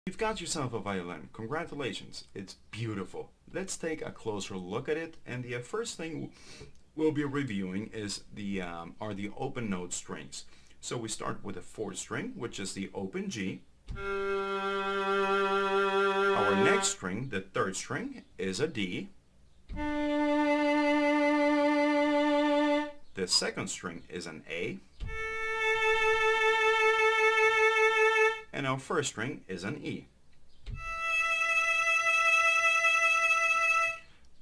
You've got yourself a violin. Congratulations. It's beautiful. Let's take a closer look at it, and the first thing we'll be reviewing is are the open note strings. So we start with a fourth string, which is the open G. Our next string, the third string, is a D. The second string is an A. And our first string is an E.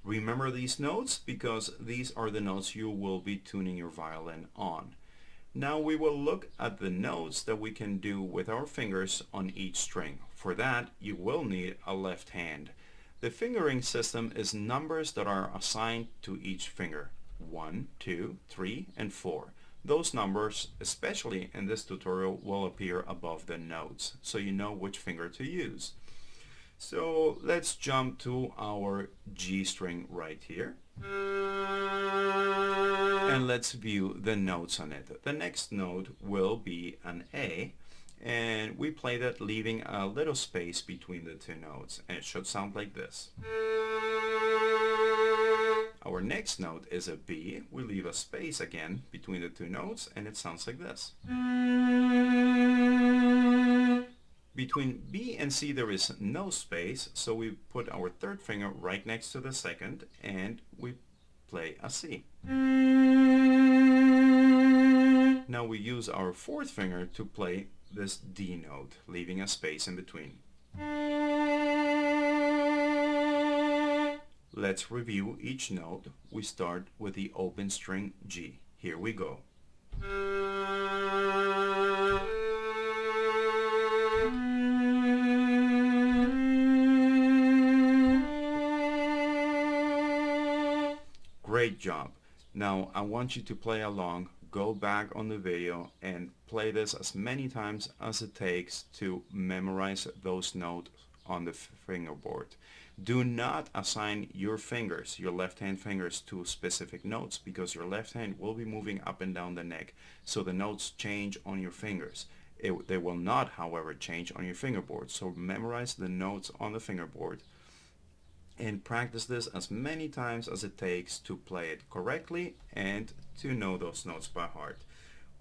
Remember these notes because these are the notes you will be tuning your violin on. Now we will look at the notes that we can do with our fingers on each string. For that, you will need a left hand. The fingering system is numbers that are assigned to each finger. 1, 2, 3, and 4. Those numbers, especially in this tutorial, will appear above the notes, so you know which finger to use. So let's jump to our G string right here. And let's view the notes on it. The next note will be an A, and we play that leaving a little space between the two notes, and it should sound like this. Our next note is a B. We leave a space again between the two notes, and it sounds like this. Between B and C there is no space, so we put our third finger right next to the second, and we play a C. Now we use our fourth finger to play this D note, leaving a space in between. Let's review each note. We start with the open string G. Here we go. Great job. Now I want you to play along, go back on the video and play this as many times as it takes to memorize those notes on the fingerboard. Do not assign your fingers, your left hand fingers, to specific notes because your left hand will be moving up and down the neck, so the notes change on your fingers. They will not, however, change on your fingerboard. So memorize the notes on the fingerboard and practice this as many times as it takes to play it correctly and to know those notes by heart.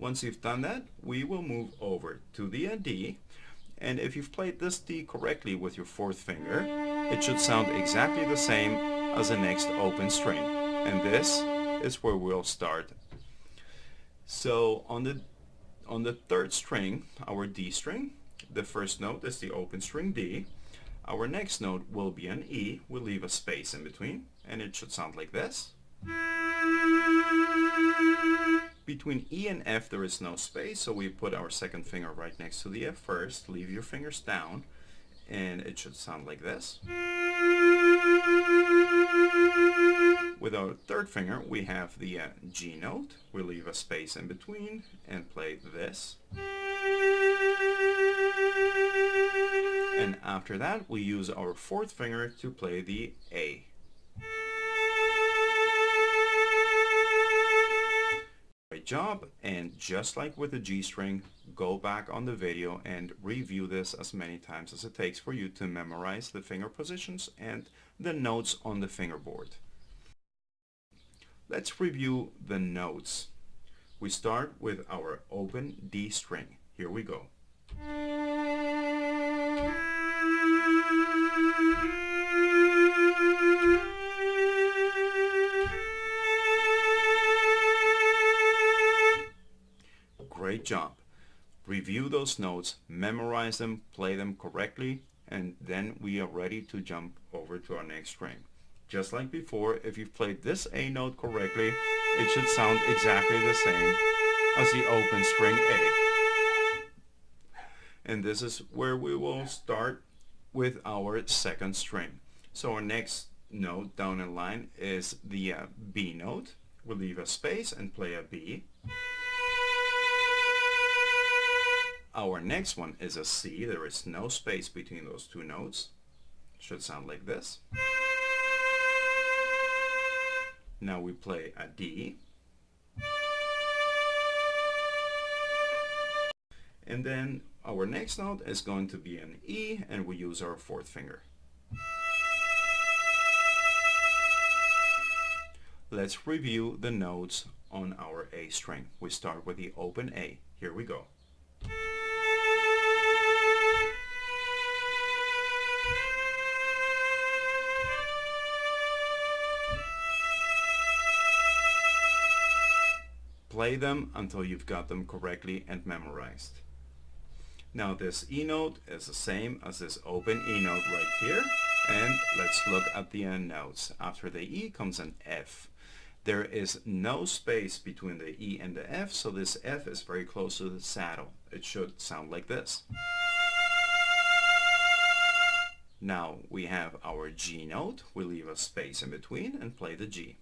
Once you've done that, we will move over to the D. And if you've played this D correctly with your fourth finger, it should sound exactly the same as the next open string. And this is where we'll start. So on the third string, our D string, the first note is the open string D. Our next note will be an E. We'll leave a space in between, and it should sound like this. Between E and F there is no space, so we put our second finger right next to the F first. Leave your fingers down, and it should sound like this. With our third finger we have the G note. We leave a space in between and play this. And after that we use our fourth finger to play the A. Great job, and just like with the G string, go back on the video and review this as many times as it takes for you to memorize the finger positions and the notes on the fingerboard. Let's review the notes. We start with our open D string. Here we go. Great job. Review those notes, memorize them, play them correctly, and then we are ready to jump over to our next string. Just like before, if you've played this A note correctly, it should sound exactly the same as the open string A. And this is where we will start with our second string. So our next note down in line is the B note. We'll leave a space and play a B. Our next one is a C. There is no space between those two notes. It should sound like this. Now we play a D. And then our next note is going to be an E, and we use our fourth finger. Let's review the notes on our A string. We start with the open A. Here we go. Play them until you've got them correctly and memorized. Now this E note is the same as this open E note right here. And let's look at the end notes. After the E comes an F. There is no space between the E and the F, so this F is very close to the saddle. It should sound like this. Now we have our G note. We leave a space in between and play the G.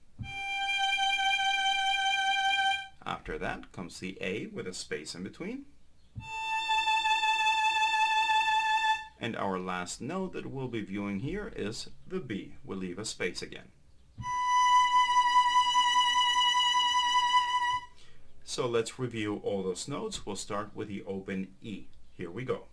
After that comes the A with a space in between. And our last note that we'll be viewing here is the B. We'll leave a space again. So let's review all those notes. We'll start with the open E. Here we go.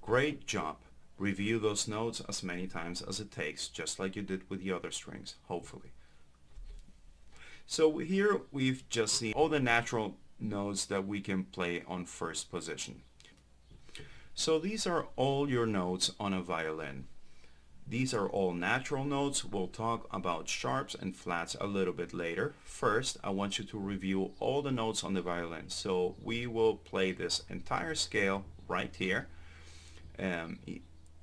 Great job. Review those notes as many times as it takes, just like you did with the other strings, hopefully. So here we've just seen all the natural notes that we can play on first position. So these are all your notes on a violin. These are all natural notes. We'll talk about sharps and flats a little bit later. First, I want you to review all the notes on the violin. So we will play this entire scale right here.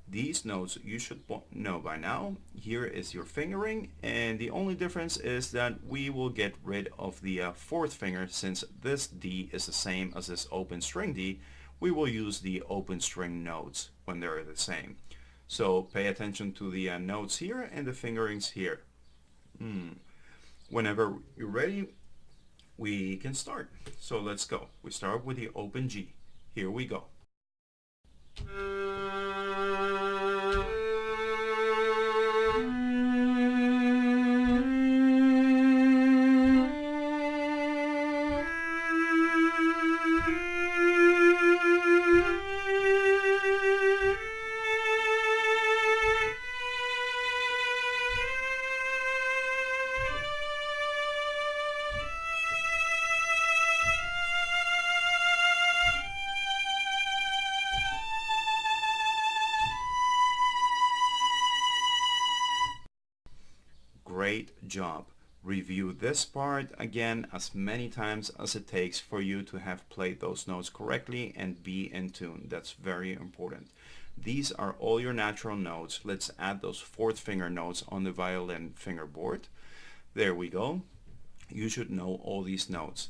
These notes you should know by now. Here is your fingering, and the only difference is that we will get rid of the fourth finger. Since this D is the same as this open string D, we will use the open string notes when they're the same. So pay attention to the notes here and the fingerings here. Whenever you're ready, we can start. So let's go. We start with the open G. Here we go. Great job. Review this part again as many times as it takes for you to have played those notes correctly and be in tune. That's very important. These are all your natural notes. Let's add those fourth finger notes on the violin fingerboard. There we go. You should know all these notes.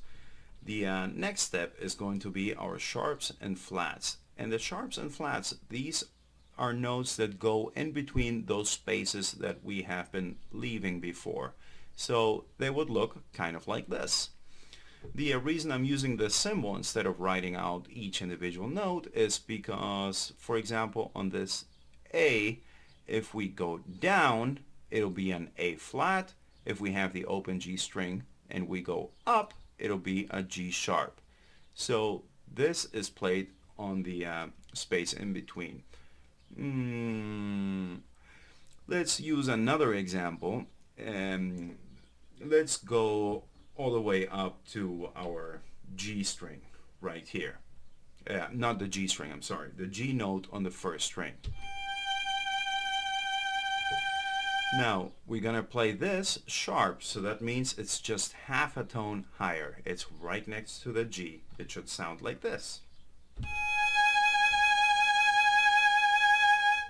The next step is going to be our sharps and flats. And the sharps and flats, these are notes that go in between those spaces that we have been leaving before. So they would look kind of like this. The reason I'm using this symbol instead of writing out each individual note is because, for example, on this A, if we go down, it'll be an A flat. If we have the open G string and we go up, it'll be a G sharp. So this is played on the space in between. Let's use another example. Let's go all the way up to our G string right here. Not the G string, I'm sorry. The G note on the first string. Now we're gonna play this sharp, so that means it's just half a tone higher. It's right next to the G. It should sound like this.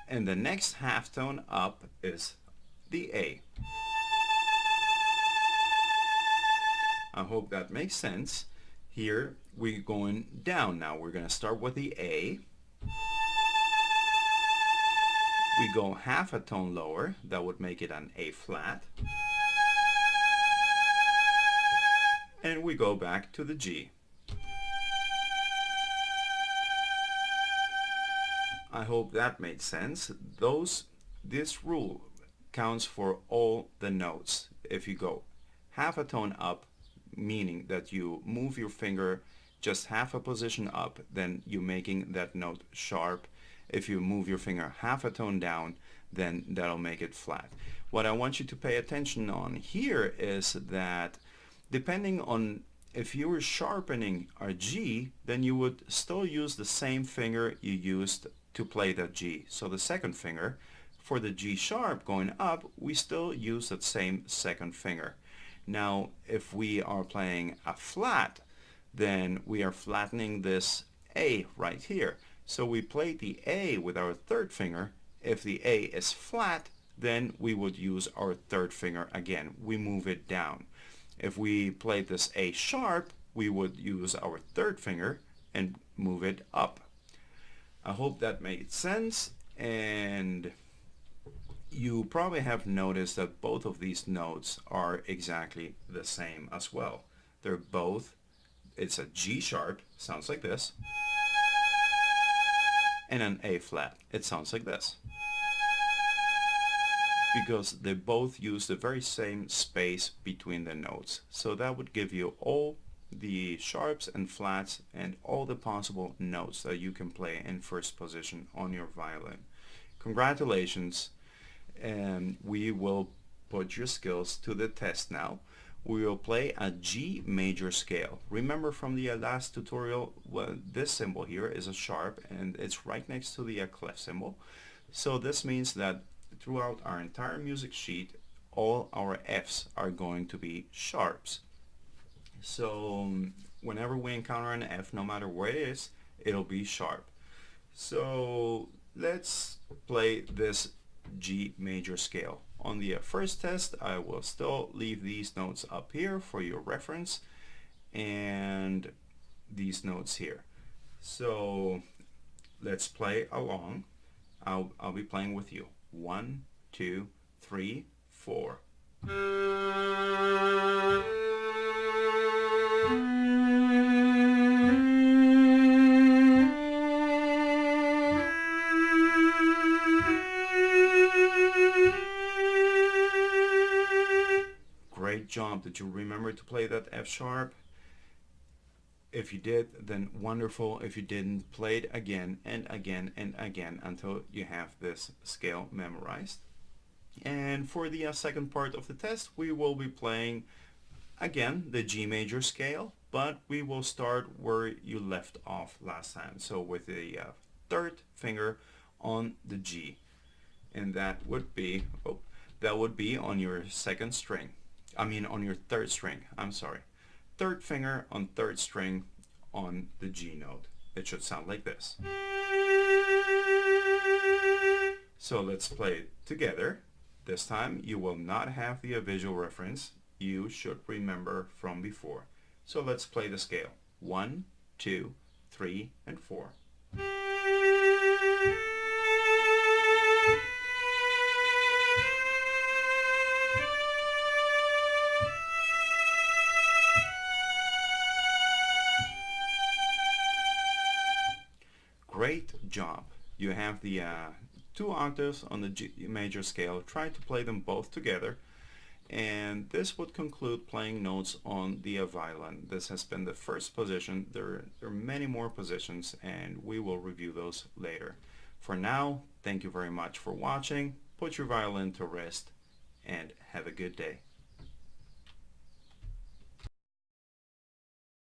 And the next half tone up is the A. I hope that makes sense. Here we're going down now. We're going to start with the A. We go half a tone lower. That would make it an A flat. And we go back to the G. I hope that made sense. Those This rule counts for all the notes. If you go half a tone up, meaning that you move your finger just half a position up, then you're making that note sharp. If you move your finger half a tone down, then that'll make it flat. What I want you to pay attention on here is that depending on if you were sharpening a G, then you would still use the same finger you used to play that G. So the second finger, for the G sharp going up, we still use that same second finger. Now, if we are playing a flat, then we are flattening this A right here. So we play the A with our third finger. If the A is flat, then we would use our third finger again. We move it down. If we played this A sharp, we would use our third finger and move it up. I hope that made sense, and you probably have noticed that both of these notes are exactly the same as well. They're both, it's a G sharp, sounds like this, and an A flat, it sounds like this. Because they both use the very same space between the notes. So that would give you all the sharps and flats and all the possible notes that you can play in first position on your violin. Congratulations, and we will put your skills to the test now. We will play a G major scale. Remember from the last tutorial, well, this symbol here is a sharp and it's right next to the clef symbol. So this means that throughout our entire music sheet, all our Fs are going to be sharps. So whenever we encounter an F, no matter where it is, it'll be sharp. So let's play this G major scale. On the first test, I will still leave these notes up here for your reference and these notes here. So let's play along. I'll be playing with you. 1, 2, 3, 4. Great job. Did you remember to play that F sharp? If you did, then wonderful. If you didn't, play it again and again and again until you have this scale memorized. And for the second part of the test, we will be playing again the G major scale, but we will start where you left off last time. So with the third finger on the G, and that would be on your second string. I mean on your third string. I'm sorry. Third finger on third string on the G note. It should sound like this. So let's play it together. This time you will not have the visual reference. You should remember from before. So let's play the scale. 1, 2, 3, and 4. Great job. You have the 2 octaves on the G major scale. Try to play them both together. And this would conclude playing notes on the violin. This has been the first position. There are many more positions and we will review those later. For now, thank you very much for watching. Put your violin to rest and have a good day.